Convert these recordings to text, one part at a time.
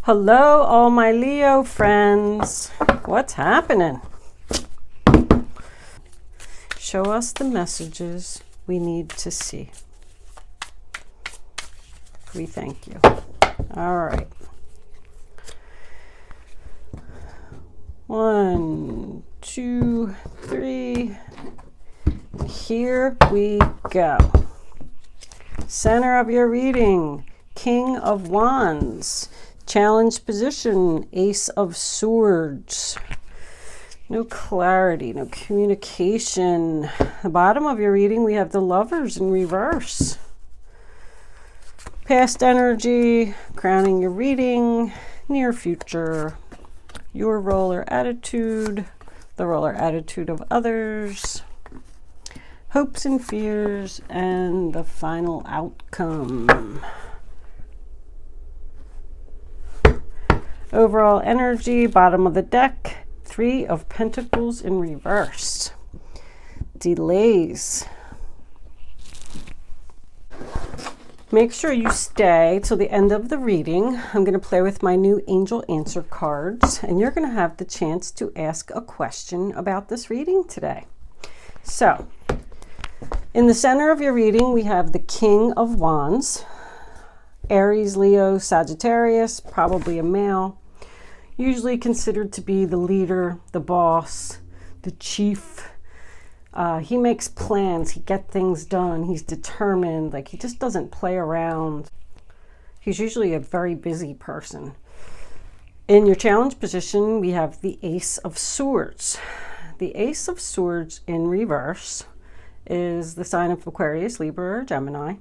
Hello, all my Leo friends. What's happening? Show us the messages we need to see. We thank you. All right. 1, 2, 3. Here we go. Center of your reading, King of Wands. Challenge position, Ace of Swords. No clarity, no communication. The bottom of your reading, we have the Lovers in reverse. Past energy, crowning your reading, near future, your role or attitude, the role or attitude of others, hopes and fears, and the final outcome. Overall energy, bottom of the deck, 3 of Pentacles in reverse. Delays. Make sure you stay till the end of the reading. I'm going to play with my new angel answer cards, and you're going to have the chance to ask a question about this reading today. So, in the center of your reading, we have the King of Wands. Aries, Leo, Sagittarius, probably a male. Usually considered to be the leader, the boss, the chief. He makes plans, he gets things done, he's determined, like he just doesn't play around. He's usually a very busy person. In your challenge position, we have the Ace of Swords. The Ace of Swords in reverse is the sign of Aquarius, Libra, or Gemini.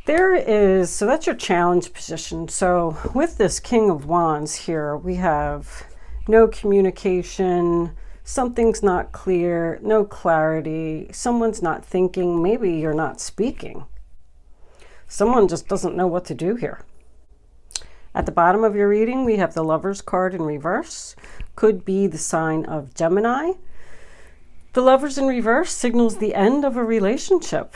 So that's your challenge position. So with this King of Wands here, we have no communication, something's not clear, no clarity, someone's not thinking, maybe you're not speaking. Someone just doesn't know what to do here. At the bottom of your reading, we have the Lovers card in reverse. Could be the sign of Gemini. The Lovers in reverse signals the end of a relationship.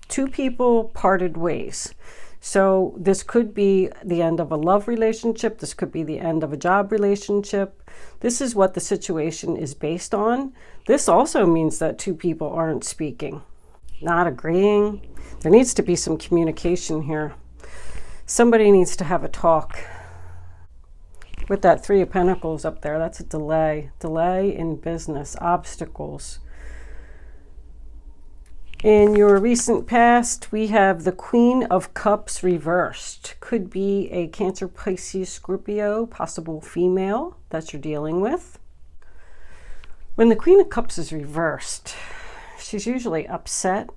2 people parted ways. So this could be the end of a love relationship. This could be the end of a job relationship. This is what the situation is based on. This also means that 2 people aren't speaking, not agreeing. There needs to be some communication here. Somebody needs to have a talk. With that 3 of Pentacles up there, that's a delay. Delay in business, obstacles. In your recent past, we have the Queen of Cups reversed. Could be a Cancer, Pisces, Scorpio, possible female that you're dealing with. When the Queen of Cups is reversed, she's usually upset.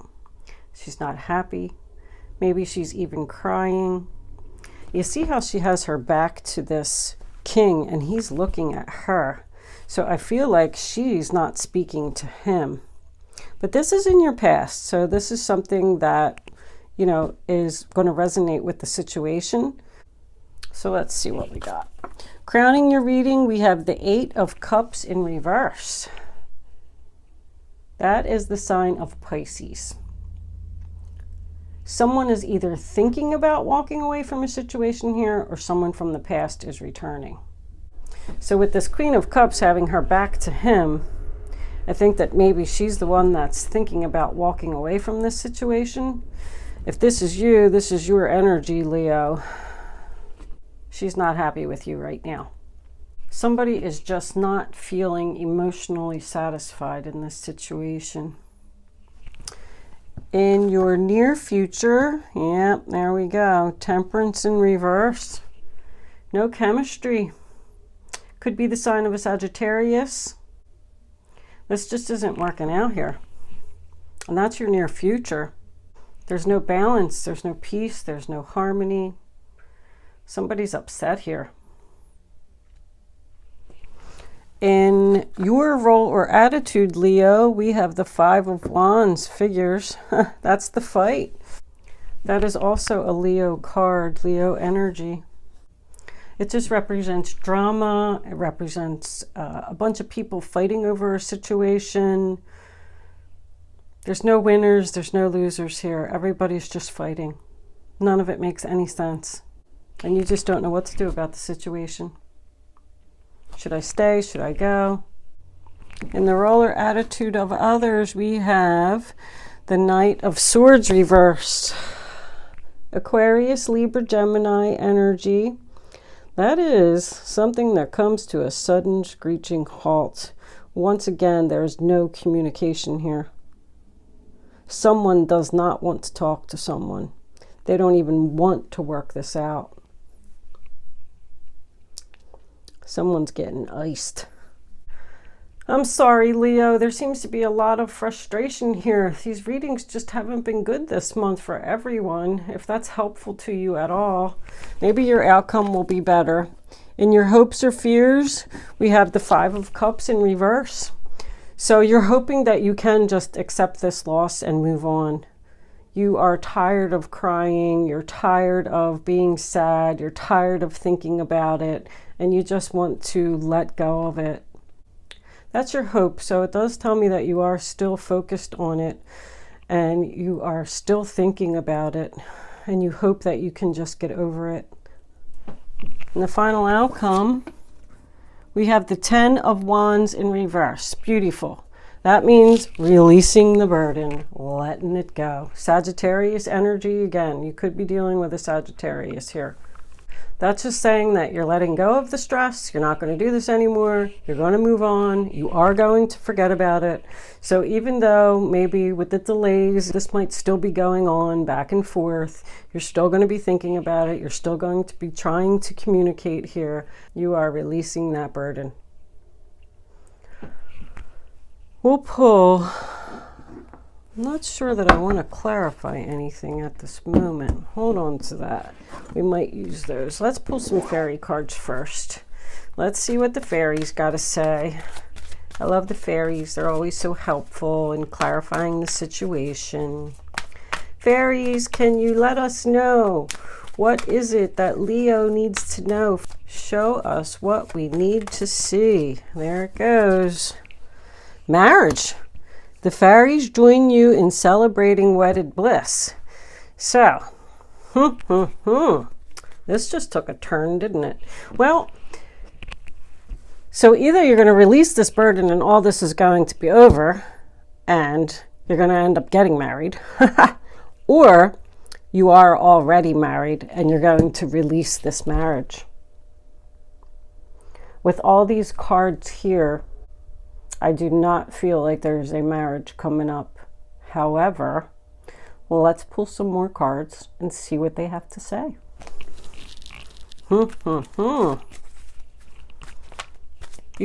She's not happy. Maybe she's even crying. You see how she has her back to this king and he's looking at her. So I feel like she's not speaking to him. But this is in your past, so this is something that, you know, is going to resonate with the situation. So let's see what we got. Crowning your reading, we have the 8 of Cups in reverse. That is the sign of Pisces. Someone is either thinking about walking away from a situation here, or someone from the past is returning. So with this Queen of Cups having her back to him, I think that maybe she's the one that's thinking about walking away from this situation. If this is you, this is your energy, Leo. She's not happy with you right now. Somebody is just not feeling emotionally satisfied in this situation. In your near future, yeah, there we go. Temperance in reverse. No chemistry. Could be the sign of a Sagittarius. This just isn't working out here. And that's your near future. There's no balance, there's no peace, there's no harmony. Somebody's upset here. In your role or attitude, Leo, we have the 5 of Wands, figures. That's the fight. That is also a Leo card, Leo energy. It just represents drama. It represents a bunch of people fighting over a situation. There's no winners, there's no losers here. Everybody's just fighting. None of it makes any sense. and you just don't know what to do about the situation. Should I stay? Should I go? In the roller attitude of others, we have the Knight of Swords reversed. Aquarius, Libra, Gemini energy. That is something that comes to a sudden screeching halt. Once again, there is no communication here. Someone does not want to talk to someone. They don't even want to work this out. Someone's getting iced. I'm sorry, Leo. There seems to be a lot of frustration here. These readings just haven't been good this month for everyone. If that's helpful to you at all, maybe your outcome will be better. In your hopes or fears, we have the Five of Cups in reverse. So you're hoping that you can just accept this loss and move on. You are tired of crying. You're tired of being sad. You're tired of thinking about it. And you just want to let go of it. That's your hope. So it does tell me that you are still focused on it and you are still thinking about it and you hope that you can just get over it. And the final outcome, we have the Ten of Wands in reverse. Beautiful. That means releasing the burden, letting it go. Sagittarius energy again. You could be dealing with a Sagittarius here. That's just saying that you're letting go of the stress. You're not going to do this anymore. You're going to move on. You are going to forget about it. So even though maybe with the delays, this might still be going on back and forth, you're still going to be thinking about it. You're still going to be trying to communicate here. You are releasing that burden. We'll pull. I'm not sure that I want to clarify anything at this moment. Hold on to that. We might use those. Let's pull some fairy cards first. Let's see what the fairies got to say. I love the fairies. They're always so helpful in clarifying the situation. Fairies, can you let us know? What is it that Leo needs to know? Show us what we need to see. There it goes. Marriage. The fairies join you in celebrating wedded bliss. So, this just took a turn, didn't it? Well, so either you're going to release this burden and all this is going to be over and you're going to end up getting married, or you are already married and you're going to release this marriage. With all these cards here, I do not feel like there's a marriage coming up. However, well, let's pull some more cards and see what they have to say. You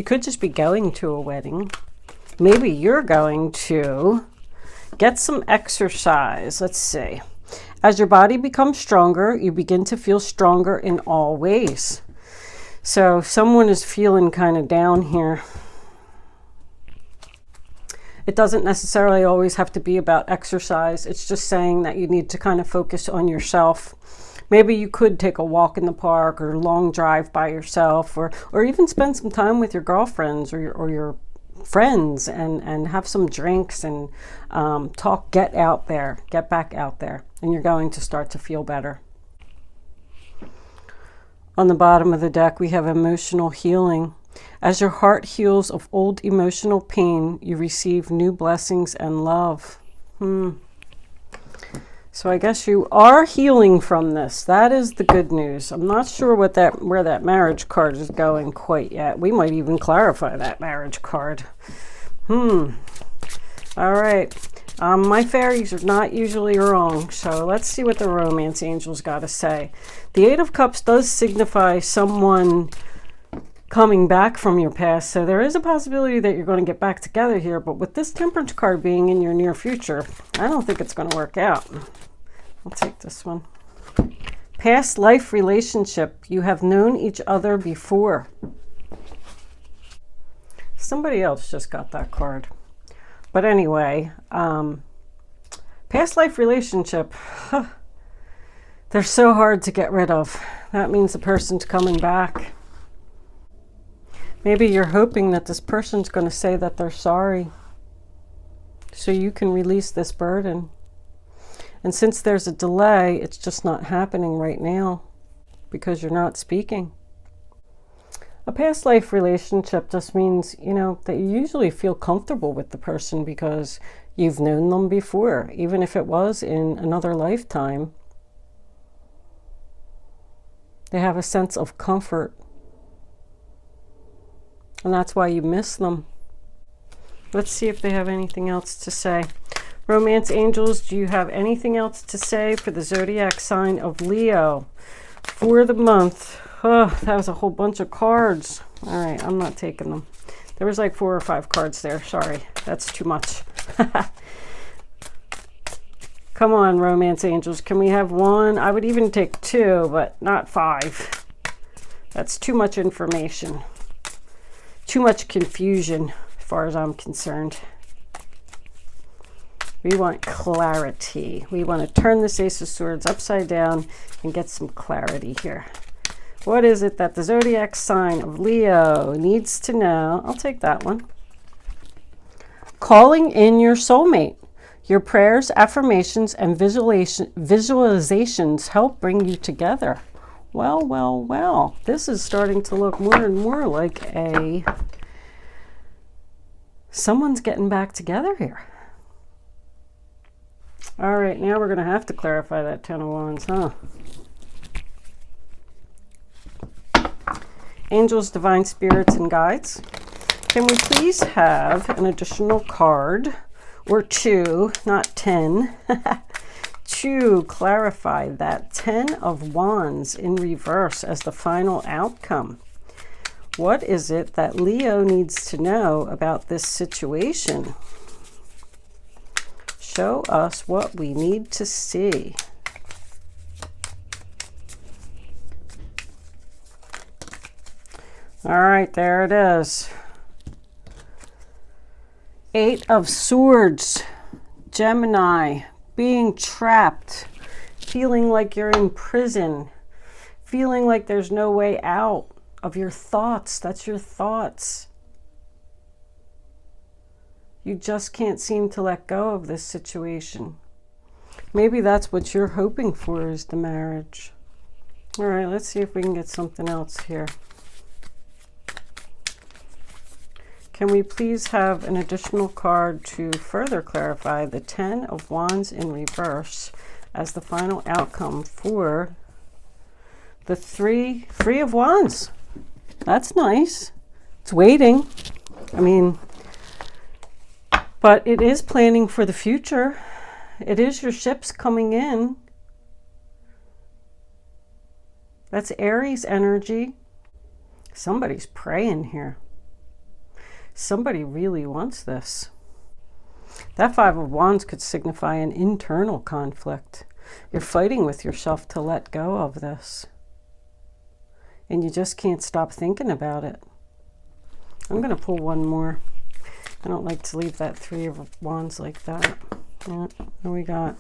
could just be going to a wedding. Maybe you're going to get some exercise. Let's see. As your body becomes stronger, you begin to feel stronger in all ways. So someone is feeling kind of down here. It doesn't necessarily always have to be about exercise. It's just saying that you need to kind of focus on yourself. Maybe you could take a walk in the park or a long drive by yourself, or even spend some time with your girlfriends or your friends and have some drinks and talk. Get out there, get back out there, and you're going to start to feel better. On the bottom of the deck, we have emotional healing. As your heart heals of old emotional pain, you receive new blessings and love. So I guess you are healing from this. That is the good news. I'm not sure where that marriage card is going quite yet. We might even clarify that marriage card. All right. My fairies are not usually wrong, so let's see what the romance angels got to say. The Eight of Cups does signify someone coming back from your past, so there is a possibility that you're going to get back together here, but with this Temperance card being in your near future, I don't think it's going to work out. I'll take this one. Past life relationship. You have known each other before. Somebody else just got that card. But anyway, past life relationship. They're so hard to get rid of. That means the person's coming back. Maybe you're hoping that this person's going to say that they're sorry so you can release this burden. And since there's a delay, it's just not happening right now. because you're not speaking. A past life relationship just means, you know, that you usually feel comfortable with the person because you've known them before, even if it was in another lifetime. They have a sense of comfort. And that's why you miss them. Let's see if they have anything else to say. Romance angels, do you have anything else to say for the zodiac sign of Leo for the month? Oh, that was a whole bunch of cards. All right, I'm not taking them. There was like 4 or 5 cards there. Sorry, that's too much. Come on, romance angels. Can we have 1? I would even take 2, but not 5. That's too much information. Too much confusion, as far as I'm concerned. We want clarity. We want to turn this Ace of Swords upside down and get some clarity here. What is it that the zodiac sign of Leo needs to know? I'll take that one. Calling in your soulmate. Your prayers, affirmations, and visualizations help bring you together. Well, well, well. This is starting to look more and more like someone's getting back together here. All right, now we're going to have to clarify that 10 of Wands, huh? Angels, divine spirits, and guides. Can we please have an additional card or 2, not 10, to clarify that 10 of Wands in reverse as the final outcome? What is it that Leo needs to know about this situation? Show us what we need to see. All right, there it is. 8 of Swords, Gemini, being trapped, feeling like you're in prison, feeling like there's no way out of your thoughts. That's your thoughts. You just can't seem to let go of this situation. Maybe that's what you're hoping for, is the marriage. All right, let's see if we can get something else here. Can we please have an additional card to further clarify the 10 of Wands in reverse as the final outcome for the three of Wands? That's nice. It's waiting. I mean, but it is planning for the future. It is your ships coming in. That's Aries energy. Somebody's praying here. Somebody really wants this. That 5 of Wands could signify an internal conflict. You're fighting with yourself to let go of this. And you just can't stop thinking about it. I'm going to pull one more. I don't like to leave that 3 of Wands like that. Yeah, what we got?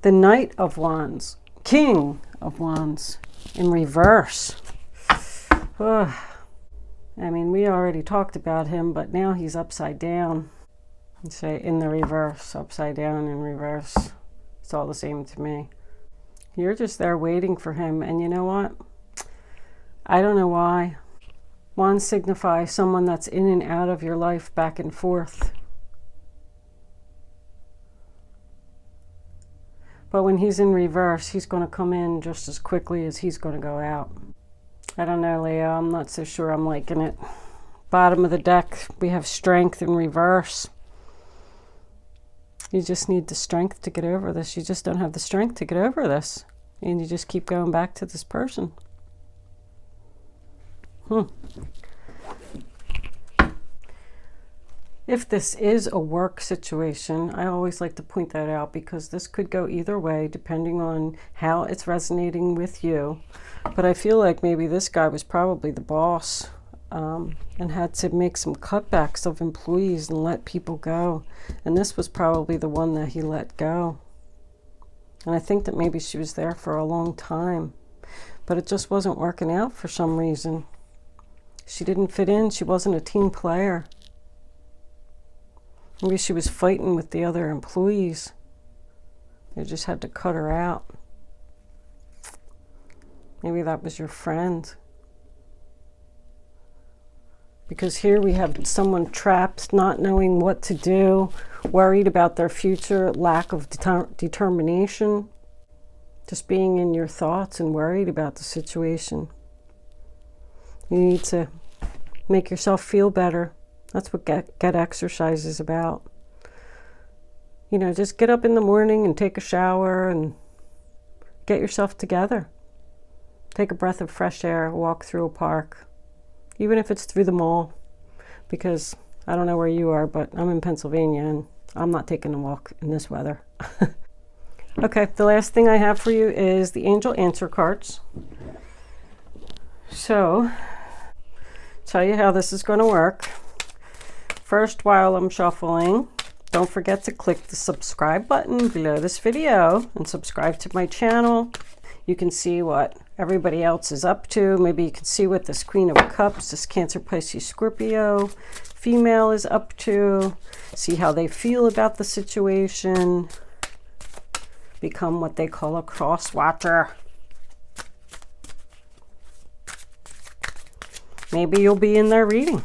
The Knight of Wands. King of Wands in reverse. Ugh. I mean, we already talked about him, but now he's upside down. Let's say in the reverse, upside down in reverse. It's all the same to me. You're just there waiting for him, and you know what? I don't know why. Wands signify someone that's in and out of your life, back and forth. But when he's in reverse, he's going to come in just as quickly as he's going to go out. I don't know, Leo. I'm not so sure I'm liking it. Bottom of the deck, we have strength in reverse. You just need the strength to get over this. You just don't have the strength to get over this. And you just keep going back to this person. If this is a work situation, I always like to point that out because this could go either way depending on how it's resonating with you. But I feel like maybe this guy was probably the boss and had to make some cutbacks of employees and let people go. And this was probably the one that he let go. And I think that maybe she was there for a long time, but it just wasn't working out for some reason. She didn't fit in. She wasn't a team player. Maybe she was fighting with the other employees. They just had to cut her out. Maybe that was your friend. Because here we have someone trapped, not knowing what to do, worried about their future, lack of determination, just being in your thoughts and worried about the situation. You need to make yourself feel better. That's what get exercise is about. You know, just get up in the morning and take a shower and get yourself together. Take a breath of fresh air, walk through a park, even if it's through the mall, because I don't know where you are, but I'm in Pennsylvania and I'm not taking a walk in this weather. Okay, the last thing I have for you is the angel answer cards. So, tell you how this is going to work. First, while I'm shuffling, don't forget to click the subscribe button below this video and subscribe to my channel. You can see what everybody else is up to. Maybe you can see what this Queen of Cups, this Cancer, Pisces, Scorpio female is up to. See how they feel about the situation. Become what they call a cross watcher. Maybe you'll be in their reading.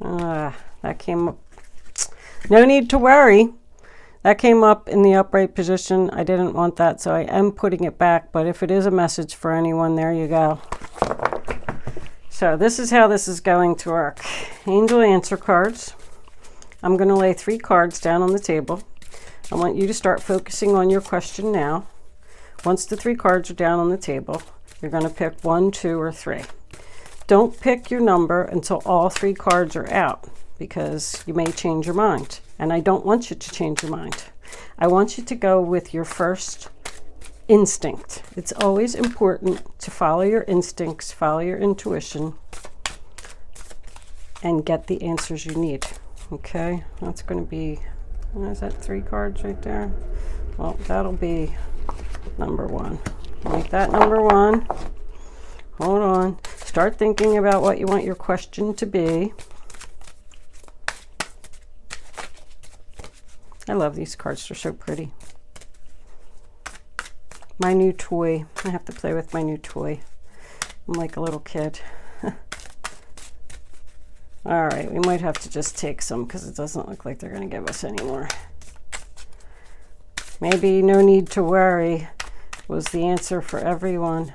That came up. No need to worry. That came up in the upright position. I didn't want that, so I am putting it back. But if it is a message for anyone, there you go. So this is how this is going to work. Angel answer cards. I'm going to lay 3 cards down on the table. I want you to start focusing on your question now. Once the 3 cards are down on the table, you're going to pick 1, 2, or 3. Don't pick your number until all 3 cards are out, because you may change your mind. And I don't want you to change your mind. I want you to go with your first instinct. It's always important to follow your instincts, follow your intuition, and get the answers you need. Okay, that's going to be, is that 3 cards right there? Well, that'll be number 1. Make that number 1. Hold on. Start thinking about what you want your question to be. I love these cards. They're so pretty. My new toy. I have to play with my new toy. I'm like a little kid. All right, we might have to just take some because it doesn't look like they're going to give us any more. Maybe no need to worry was the answer for everyone.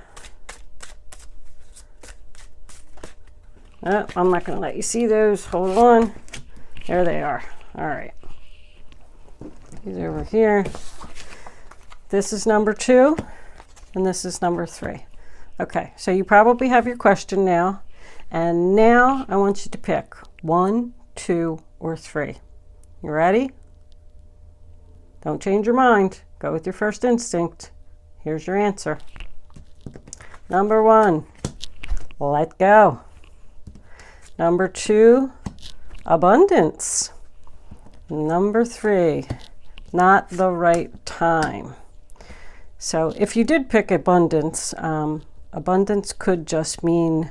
Oh, I'm not going to let you see those. Hold on. There they are. All right. These over here. This is number 2, and this is number 3. Okay, so you probably have your question now. And now I want you to pick 1, 2, or 3. You ready? Don't change your mind. Go with your first instinct. Here's your answer. Number 1, let go. Number 2, abundance. Number 3, not the right time. So if you did pick abundance, abundance could just mean,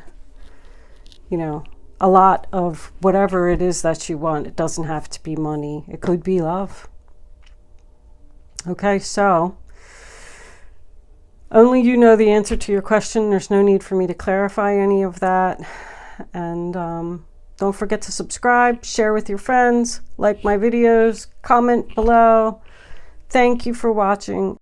you know, a lot of whatever it is that you want. It doesn't have to be money. It could be love. Okay, so only you know the answer to your question. There's no need for me to clarify any of that. And don't forget to subscribe, share with your friends, like my videos, comment below. Thank you for watching.